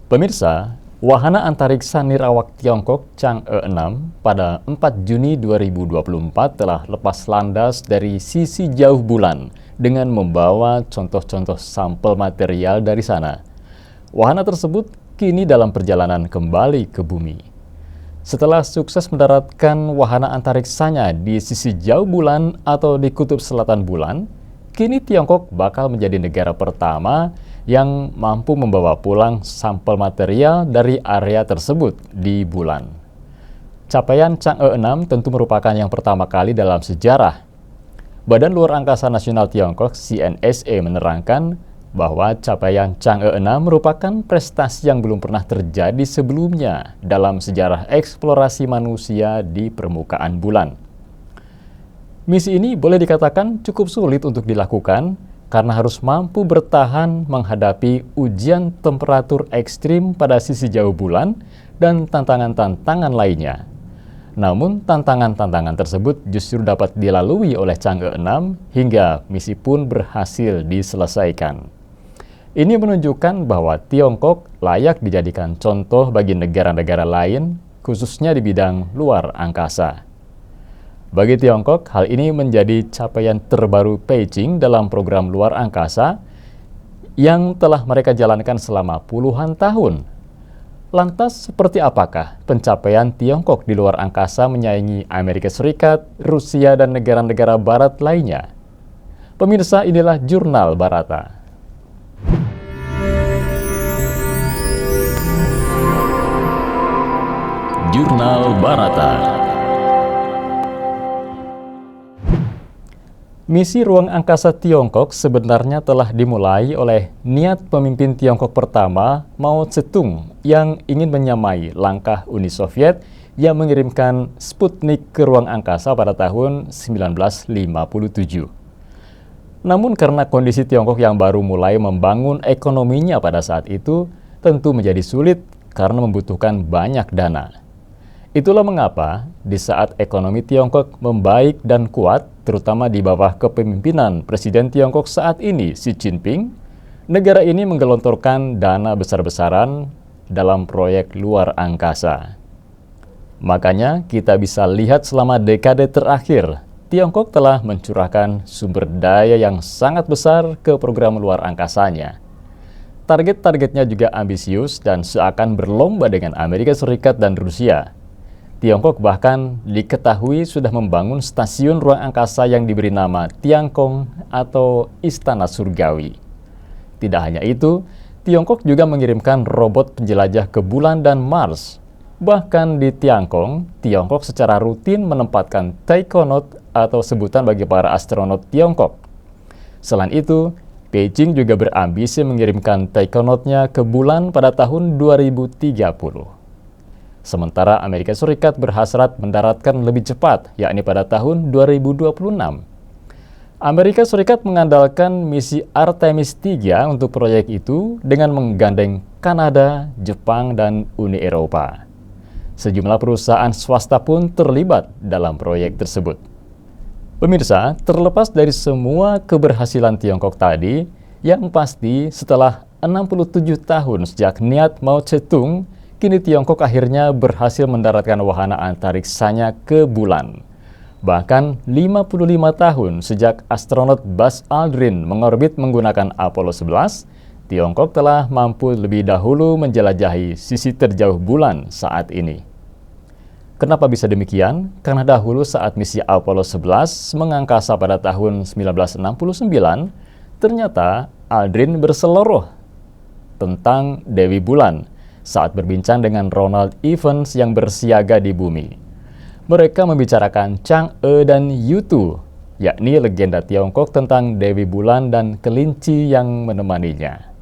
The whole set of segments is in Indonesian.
Pemirsa, wahana antariksa nirawak Tiongkok Chang'e-6 pada 4 Juni 2024 telah lepas landas dari sisi jauh bulan dengan membawa contoh-contoh sampel material dari sana. Wahana tersebut kini dalam perjalanan kembali ke bumi. Setelah sukses mendaratkan wahana antariksanya di sisi jauh bulan atau di kutub selatan bulan, kini Tiongkok bakal menjadi negara pertama yang mampu membawa pulang sampel material dari area tersebut di bulan. Capaian Chang'e-6 tentu merupakan yang pertama kali dalam sejarah. Badan Luar Angkasa Nasional Tiongkok CNSA menerangkan bahwa capaian Chang'e-6 merupakan prestasi yang belum pernah terjadi sebelumnya dalam sejarah eksplorasi manusia di permukaan bulan. Misi ini boleh dikatakan cukup sulit untuk dilakukan karena harus mampu bertahan menghadapi ujian temperatur ekstrim pada sisi jauh bulan dan tantangan-tantangan lainnya. Namun, tantangan-tantangan tersebut justru dapat dilalui oleh Chang'e-6 hingga misi pun berhasil diselesaikan. Ini menunjukkan bahwa Tiongkok layak dijadikan contoh bagi negara-negara lain, khususnya di bidang luar angkasa. Bagi Tiongkok, hal ini menjadi capaian terbaru Beijing dalam program luar angkasa yang telah mereka jalankan selama puluhan tahun. Lantas, seperti apakah pencapaian Tiongkok di luar angkasa menyaingi Amerika Serikat, Rusia, dan negara-negara barat lainnya? Pemirsa, inilah Jurnal Barata. Jurnal Barata. Misi ruang angkasa Tiongkok sebenarnya telah dimulai oleh niat pemimpin Tiongkok pertama, Mao Zedong, yang ingin menyamai langkah Uni Soviet yang mengirimkan Sputnik ke ruang angkasa pada tahun 1957. Namun karena kondisi Tiongkok yang baru mulai membangun ekonominya pada saat itu, tentu menjadi sulit karena membutuhkan banyak dana. Itulah mengapa di saat ekonomi Tiongkok membaik dan kuat, terutama di bawah kepemimpinan Presiden Tiongkok saat ini, Xi Jinping, negara ini menggelontorkan dana besar-besaran dalam proyek luar angkasa. Makanya kita bisa lihat selama dekade terakhir, Tiongkok telah mencurahkan sumber daya yang sangat besar ke program luar angkasanya. Target-targetnya juga ambisius dan seakan berlomba dengan Amerika Serikat dan Rusia. Tiongkok bahkan diketahui sudah membangun stasiun ruang angkasa yang diberi nama Tiangkong atau Istana Surgawi. Tidak hanya itu, Tiongkok juga mengirimkan robot penjelajah ke bulan dan Mars. Bahkan di Tiangkong, Tiongkok secara rutin menempatkan taikonaut atau sebutan bagi para astronot Tiongkok. Selain itu, Beijing juga berambisi mengirimkan taikonautnya ke bulan pada tahun 2030. Sementara Amerika Serikat berhasrat mendaratkan lebih cepat, yakni pada tahun 2026. Amerika Serikat mengandalkan misi Artemis 3 untuk proyek itu dengan menggandeng Kanada, Jepang, dan Uni Eropa. Sejumlah perusahaan swasta pun terlibat dalam proyek tersebut. Pemirsa, terlepas dari semua keberhasilan Tiongkok tadi, yang pasti setelah 67 tahun sejak niat Mao Zedong, kini Tiongkok akhirnya berhasil mendaratkan wahana antariksanya ke bulan. Bahkan 55 tahun sejak astronot Buzz Aldrin mengorbit menggunakan Apollo 11, Tiongkok telah mampu lebih dahulu menjelajahi sisi terjauh bulan saat ini. Kenapa bisa demikian? Karena dahulu saat misi Apollo 11 mengangkasa pada tahun 1969, ternyata Aldrin berseloroh tentang Dewi Bulan saat berbincang dengan Ronald Evans yang bersiaga di bumi. Mereka membicarakan Chang'e dan Yutu, yakni legenda Tiongkok tentang Dewi Bulan dan kelinci yang menemaninya.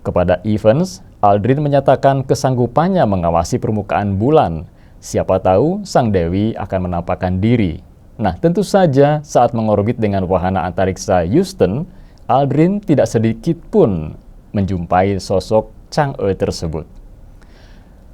Kepada Evans, Aldrin menyatakan kesanggupannya mengawasi permukaan bulan. Siapa tahu sang Dewi akan menampakkan diri. Nah, tentu saja saat mengorbit dengan wahana antariksa Houston, Aldrin tidak sedikit pun menjumpai sosok Chang'e tersebut.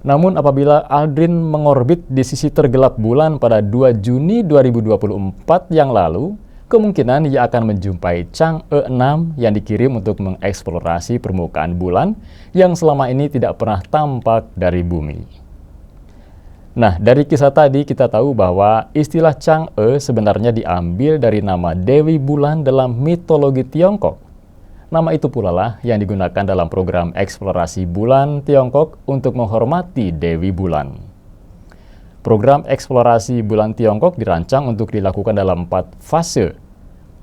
Namun apabila Aldrin mengorbit di sisi tergelap bulan pada 2 Juni 2024 yang lalu, kemungkinan ia akan menjumpai Chang'e 6 yang dikirim untuk mengeksplorasi permukaan bulan yang selama ini tidak pernah tampak dari bumi. Nah, dari kisah tadi kita tahu bahwa istilah Chang'e sebenarnya diambil dari nama Dewi Bulan dalam mitologi Tiongkok. Nama itu pula lah yang digunakan dalam program eksplorasi bulan Tiongkok untuk menghormati Dewi Bulan. Program eksplorasi bulan Tiongkok dirancang untuk dilakukan dalam 4 fase.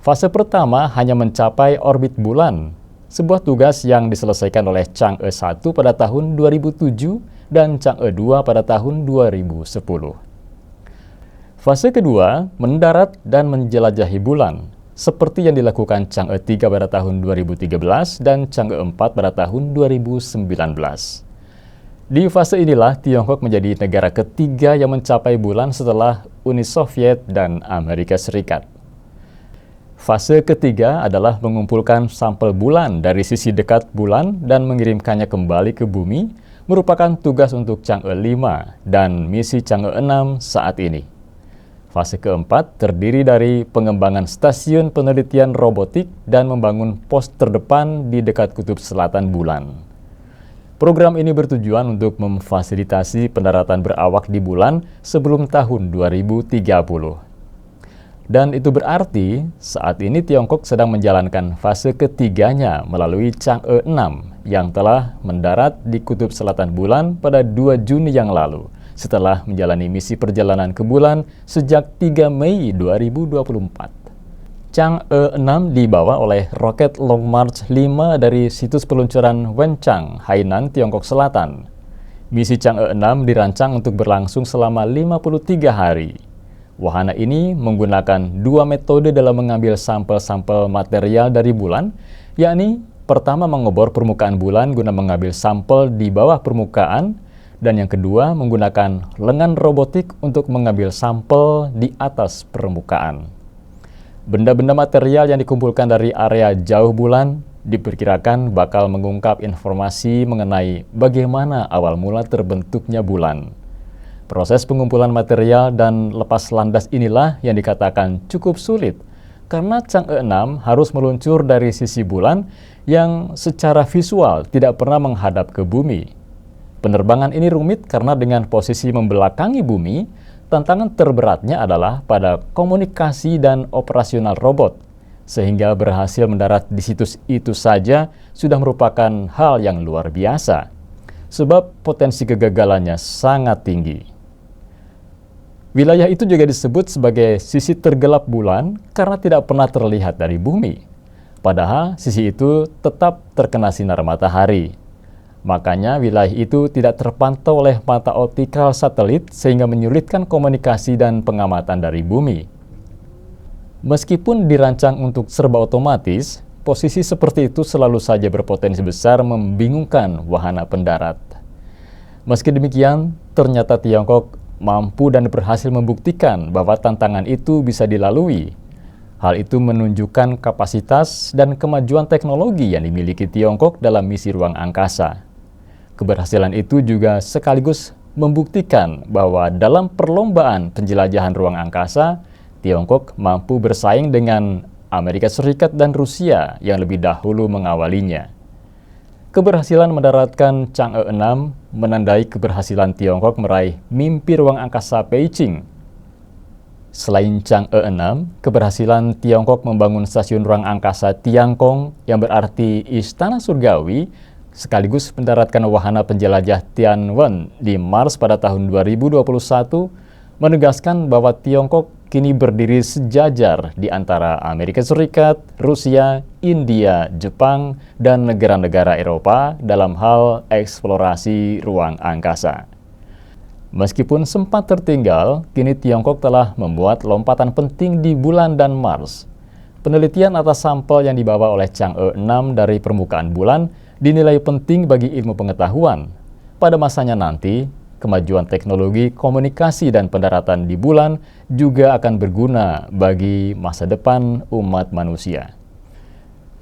Fase pertama hanya mencapai orbit bulan, sebuah tugas yang diselesaikan oleh Chang'e 1 pada tahun 2007 dan Chang'e 2 pada tahun 2010. Fase kedua, mendarat dan menjelajahi bulan, seperti yang dilakukan Chang'e 3 pada tahun 2013 dan Chang'e 4 pada tahun 2019. Di fase inilah Tiongkok menjadi negara ketiga yang mencapai bulan setelah Uni Soviet dan Amerika Serikat. Fase ketiga adalah mengumpulkan sampel bulan dari sisi dekat bulan dan mengirimkannya kembali ke bumi, merupakan tugas untuk Chang'e 5 dan misi Chang'e 6 saat ini. Fase keempat terdiri dari pengembangan stasiun penelitian robotik dan membangun pos terdepan di dekat kutub selatan bulan. Program ini bertujuan untuk memfasilitasi pendaratan berawak di bulan sebelum tahun 2030. Dan itu berarti saat ini Tiongkok sedang menjalankan fase ketiganya melalui Chang'e 6 yang telah mendarat di kutub selatan bulan pada 2 Juni yang lalu setelah menjalani misi perjalanan ke bulan sejak 3 Mei 2024. Chang'e 6 dibawa oleh roket Long March 5 dari situs peluncuran Wenchang, Hainan, Tiongkok Selatan. Misi Chang'e 6 dirancang untuk berlangsung selama 53 hari. Wahana ini menggunakan 2 metode dalam mengambil sampel-sampel material dari bulan, yakni pertama mengebor permukaan bulan guna mengambil sampel di bawah permukaan, dan yang kedua menggunakan lengan robotik untuk mengambil sampel di atas permukaan. Benda-benda material yang dikumpulkan dari area jauh bulan diperkirakan bakal mengungkap informasi mengenai bagaimana awal mula terbentuknya bulan. Proses pengumpulan material dan lepas landas inilah yang dikatakan cukup sulit, karena Chang'e 6 harus meluncur dari sisi bulan yang secara visual tidak pernah menghadap ke bumi. Penerbangan ini rumit karena dengan posisi membelakangi bumi, tantangan terberatnya adalah pada komunikasi dan operasional robot, sehingga berhasil mendarat di situs itu saja sudah merupakan hal yang luar biasa, sebab potensi kegagalannya sangat tinggi. Wilayah itu juga disebut sebagai sisi tergelap bulan karena tidak pernah terlihat dari bumi. Padahal sisi itu tetap terkena sinar matahari. Makanya wilayah itu tidak terpantau oleh mata optikal satelit sehingga menyulitkan komunikasi dan pengamatan dari bumi. Meskipun dirancang untuk serba otomatis, posisi seperti itu selalu saja berpotensi besar membingungkan wahana pendarat. Meski demikian, ternyata Tiongkok mampu dan berhasil membuktikan bahwa tantangan itu bisa dilalui. Hal itu menunjukkan kapasitas dan kemajuan teknologi yang dimiliki Tiongkok dalam misi ruang angkasa. Keberhasilan itu juga sekaligus membuktikan bahwa dalam perlombaan penjelajahan ruang angkasa, Tiongkok mampu bersaing dengan Amerika Serikat dan Rusia yang lebih dahulu mengawalinya. Keberhasilan mendaratkan Chang'e 6 menandai keberhasilan Tiongkok meraih mimpi ruang angkasa Beijing. Selain Chang'e 6, keberhasilan Tiongkok membangun stasiun ruang angkasa Tiangkong yang berarti Istana Surgawi, sekaligus mendaratkan wahana penjelajah Tianwen di Mars pada tahun 2021, menegaskan bahwa Tiongkok kini berdiri sejajar di antara Amerika Serikat, Rusia, India, Jepang, dan negara-negara Eropa dalam hal eksplorasi ruang angkasa. Meskipun sempat tertinggal, kini Tiongkok telah membuat lompatan penting di bulan dan Mars. Penelitian atas sampel yang dibawa oleh Chang'e 6 dari permukaan bulan dinilai penting bagi ilmu pengetahuan. Pada masanya nanti, kemajuan teknologi, komunikasi, dan pendaratan di bulan juga akan berguna bagi masa depan umat manusia.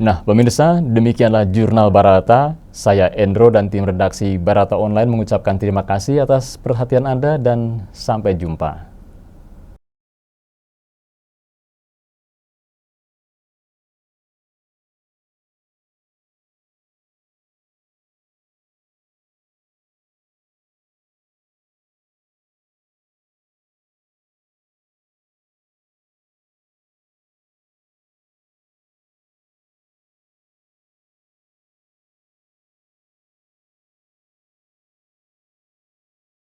Nah, pemirsa, demikianlah Jurnal Barata. Saya Endro dan tim redaksi Barata Online mengucapkan terima kasih atas perhatian Anda dan sampai jumpa.